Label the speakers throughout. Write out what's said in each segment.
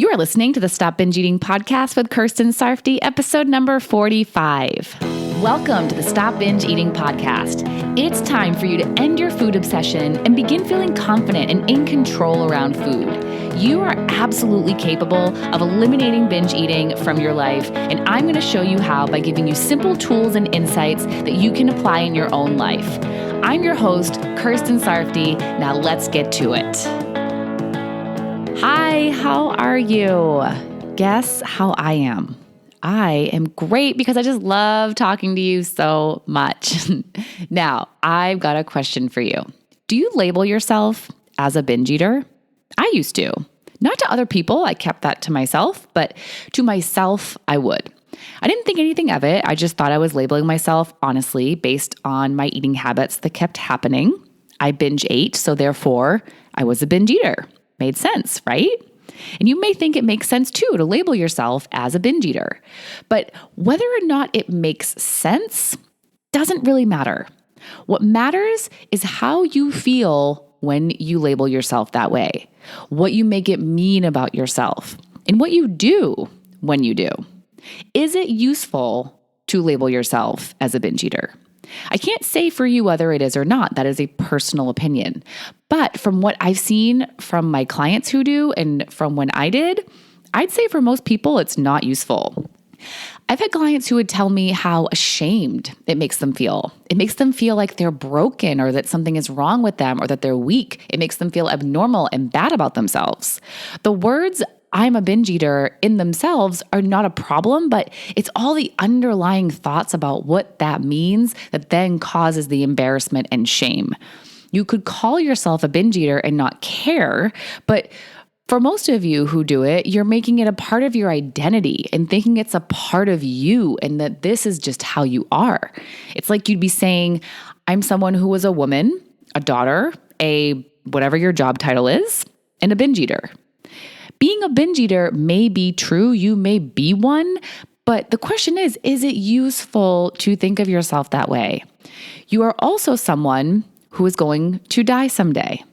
Speaker 1: You are listening to the Stop Binge Eating podcast with Kirsten Sarfty, episode number 45. Welcome to the Stop Binge Eating podcast. It's time for you to end your food obsession and begin feeling confident and in control around food. You are absolutely capable of eliminating binge eating from your life, and I'm going to show you how by giving you simple tools and insights that you can apply in your own life. I'm your host, Kirsten Sarfty. Now let's get to it. Hi, how are you? Guess how I am? I am great because I just love talking to you so much. Now, I've got a question for you. Do you label yourself as a binge eater? I used to. Not to other people, I kept that to myself, but to myself, I would. I didn't think anything of it. I just thought I was labeling myself honestly based on my eating habits that kept happening. I binge ate, so therefore I was a binge eater. Made sense, right? And you may think it makes sense too to label yourself as a binge eater. But whether or not it makes sense doesn't really matter. What matters is how you feel when you label yourself that way, what you make it mean about yourself, and what you do when you do. Is it useful to label yourself as a binge eater? I can't say for you whether it is or not. That is a personal opinion. But from what I've seen from my clients who do and from when I did, I'd say for most people, it's not useful. I've had clients who would tell me how ashamed it makes them feel. It makes them feel like they're broken or that something is wrong with them or that they're weak. It makes them feel abnormal and bad about themselves. The words I'm a binge eater in themselves are not a problem, but it's all the underlying thoughts about what that means that then causes the embarrassment and shame. You could call yourself a binge eater and not care, but for most of you who do it, you're making it a part of your identity and thinking it's a part of you and that this is just how you are. It's like you'd be saying, I'm someone who was a woman, a daughter, a whatever your job title is, and a binge eater. Being a binge eater may be true, you may be one, but the question is it useful to think of yourself that way? You are also someone who is going to die someday.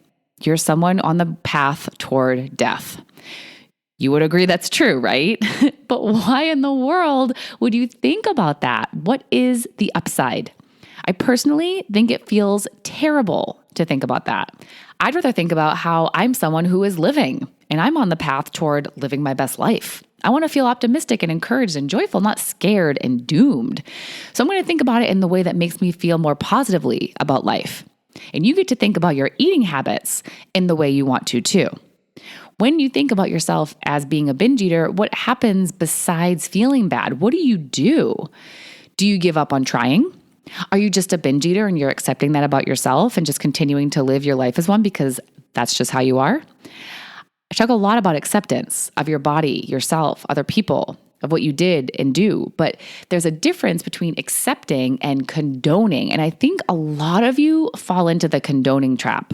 Speaker 1: You're someone on the path toward death. You would agree that's true, right? But why in the world would you think about that? What is the upside? I personally think it feels terrible to think about that. I'd rather think about how I'm someone who is living and I'm on the path toward living my best life. I want to feel optimistic and encouraged and joyful, not scared and doomed. So I'm going to think about it in the way that makes me feel more positively about life. And you get to think about your eating habits in the way you want to too. When you think about yourself as being a binge eater, what happens besides feeling bad? What do you do? Do you give up on trying? Are you just a binge eater and you're accepting that about yourself and just continuing to live your life as one because that's just how you are? I talk a lot about acceptance of your body, yourself, other people, of what you did and do, but there's a difference between accepting and condoning. And I think a lot of you fall into the condoning trap.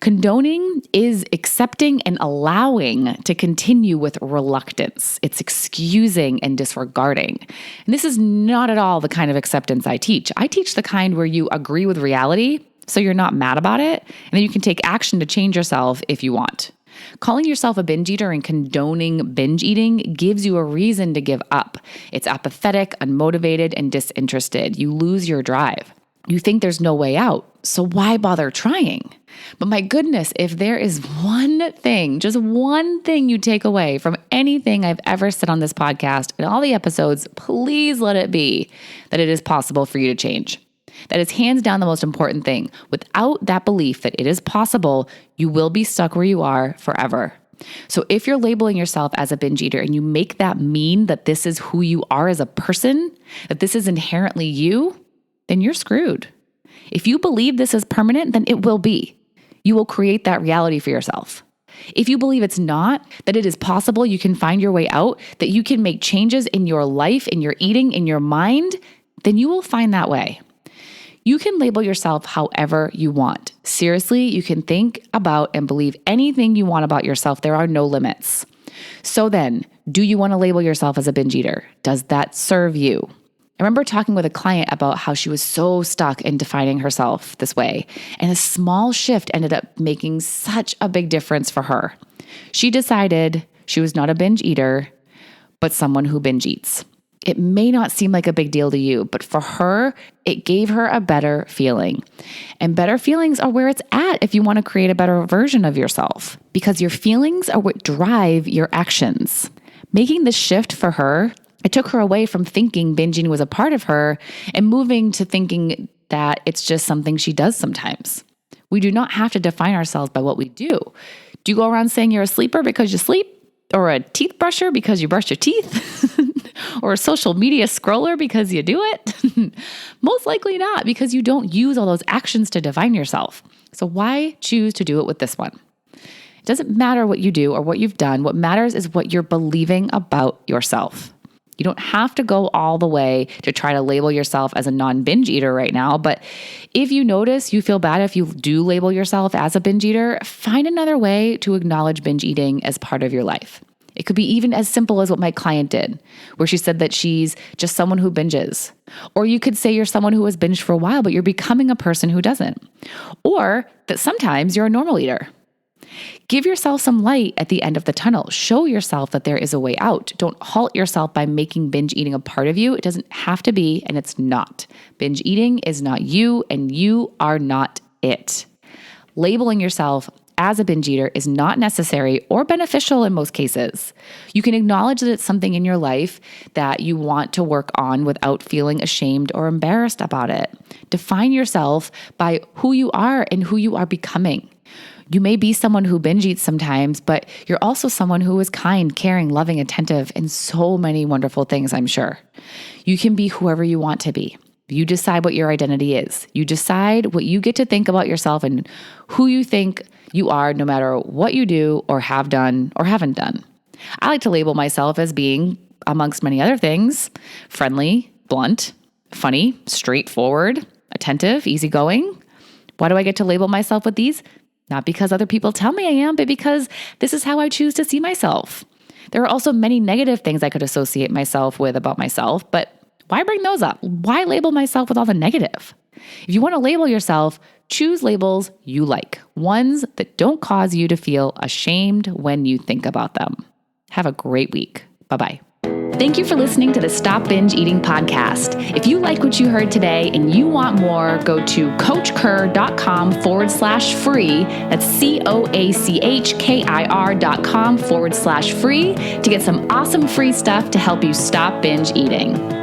Speaker 1: Condoning is accepting and allowing to continue with reluctance. It's excusing and disregarding. And this is not at all the kind of acceptance I teach. I teach the kind where you agree with reality, so you're not mad about it, and then you can take action to change yourself if you want. Calling yourself a binge eater and condoning binge eating gives you a reason to give up. It's apathetic, unmotivated, and disinterested. You lose your drive. You think there's no way out, so why bother trying? But my goodness, if there is one thing, just one thing you take away from anything I've ever said on this podcast and all the episodes, please let it be that it is possible for you to change. That is hands down the most important thing. Without that belief that it is possible, you will be stuck where you are forever. So if you're labeling yourself as a binge eater and you make that mean that this is who you are as a person, that this is inherently you, then you're screwed. If you believe this is permanent, then it will be. You will create that reality for yourself. If you believe it's not, that it is possible you can find your way out, that you can make changes in your life, in your eating, in your mind, then you will find that way. You can label yourself however you want. Seriously, you can think about and believe anything you want about yourself. There are no limits. So then, do you want to label yourself as a binge eater? Does that serve you? I remember talking with a client about how she was so stuck in defining herself this way, and a small shift ended up making such a big difference for her. She decided She was not a binge eater, but someone who binge eats. It may not seem like a big deal to you, but for her, it gave her a better feeling. And better feelings are where it's at if you want to create a better version of yourself, because your feelings are what drive your actions. Making this shift for her, it took her away from thinking binging was a part of her and moving to thinking that it's just something she does sometimes. We do not have to define ourselves by what we do. Do you go around saying you're a sleeper because you sleep? Or a teeth brusher because you brush your teeth? Or a social media scroller because you do it? Most likely not, because you don't use all those actions to define yourself. So why choose to do it with this one? It doesn't matter what you do or what you've done. What matters is what you're believing about yourself. You don't have to go all the way to try to label yourself as a non-binge eater right now. But if you notice you feel bad if you do label yourself as a binge eater, find another way to acknowledge binge eating as part of your life. It could be even as simple as what my client did, where she said that she's just someone who binges. Or you could say you're someone who has binged for a while, but you're becoming a person who doesn't. Or that sometimes you're a normal eater. Give yourself some light at the end of the tunnel. Show yourself that there is a way out. Don't halt yourself by making binge eating a part of you. It doesn't have to be, and it's not. Binge eating is not you, and you are not it. Labeling yourself as a binge eater is not necessary or beneficial in most cases. You can acknowledge that it's something in your life that you want to work on without feeling ashamed or embarrassed about it. Define yourself by who you are and who you are becoming. You may be someone who binge eats sometimes, but you're also someone who is kind, caring, loving, attentive, and so many wonderful things, I'm sure. You can be whoever you want to be. You decide what your identity is. You decide what you get to think about yourself and who you think you are, no matter what you do or have done or haven't done. I like to label myself as being, amongst many other things, friendly, blunt, funny, straightforward, attentive, easygoing. Why do I get to label myself with these? Not because other people tell me I am, but because this is how I choose to see myself. There are also many negative things I could associate myself with about myself, but why bring those up? Why label myself with all the negative? If you want to label yourself, choose labels you like, ones that don't cause you to feel ashamed when you think about them. Have a great week. Bye-bye. Thank you for listening to the Stop Binge Eating podcast. If you like what you heard today and you want more, go to coachkir.com/free. That's COACHKIR.com/free to get some awesome free stuff to help you stop binge eating.